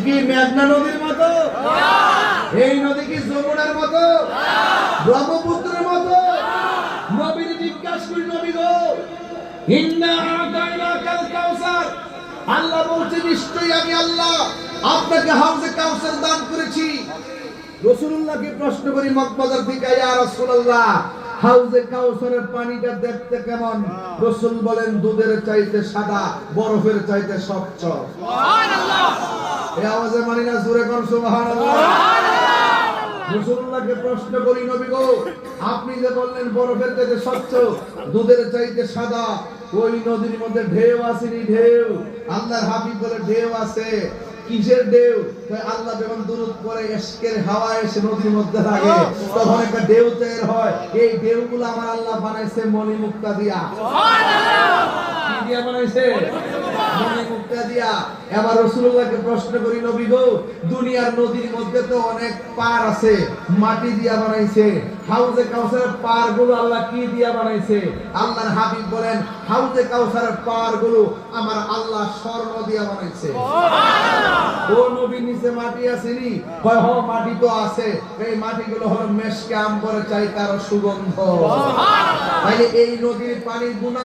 কি মেঘনা নদীর মতো? এই নদী কি যমুনার মতো, ব্রহ্মপুত্রের মতো? নবীর জিজ্ঞাসা করি, নবী গো, ইন্না আতাইনাকাল কাউসার, আল্লাহ বলছে নিশ্চয়ই আমি আল্লাহ আপনাকে হাউজে কাউসার দান করেছি। রাসূলুল্লাহকে প্রশ্ন করি মক্কার থেকে, ইয়া রাসূলুল্লাহ, হাউজে কাউসারের পানিটা দেখতে কেমন? রাসূল বলেন দুধের চাইতে সাদা, বরফের চাইতে স্বচ্ছ। সুবহানাল্লাহ। এই আওয়াজে মানি না, জোরে কোন সুবহানাল্লাহ। রাসূলুল্লাহকে প্রশ্ন করি, নবী গো, আপনি যে বললেন বরফের চাইতে স্বচ্ছ, দুধের চাইতে সাদা, ওই নদীর মধ্যে ঢেউ আসেনি? ঢেউ? আল্লাহর হাবিব বলে ঢেউ আছে। কিসের ঢেউ? আল্লাহ যখন দুরূদ পড়ে ইশকের হাওয়া এসে নদীর মধ্যে লাগে, তখন একটা ঢেউ তৈরি হয়। এই ঢেউগুলো আমার আল্লাহ বানাইছে মণি মুক্তা দিয়া। সুবহানাল্লাহ। কি দিয়া বানাইছে? মণি মুক্তা দিয়া। এবার রাসূলুল্লাহকে প্রশ্ন করি, নবী গো, দুনিয়ার নদীর মধ্যে তো অনেক পার আছে, মাটি দিয়া বানাইছে। হাউজে কাউসারের পারগুলো আল্লাহ কি দিয়া বানাইছে? আল্লাহর হাবিব বলেন হাউজে কাউসারের পারগুলো আমার আল্লাহ স্বর্ণ দিয়া বানাইছে। সুবহানাল্লাহ। ও নবী, নিচে মাটি আসেনি? কয় হ্যাঁ, মাটি তো আছে। এই মাটিগুলো হলো মেশকে আম্বরের চাইতে আরো সুগন্ধ। সুবহানাল্লাহ। তাইলে এই নদীর পানির গুণ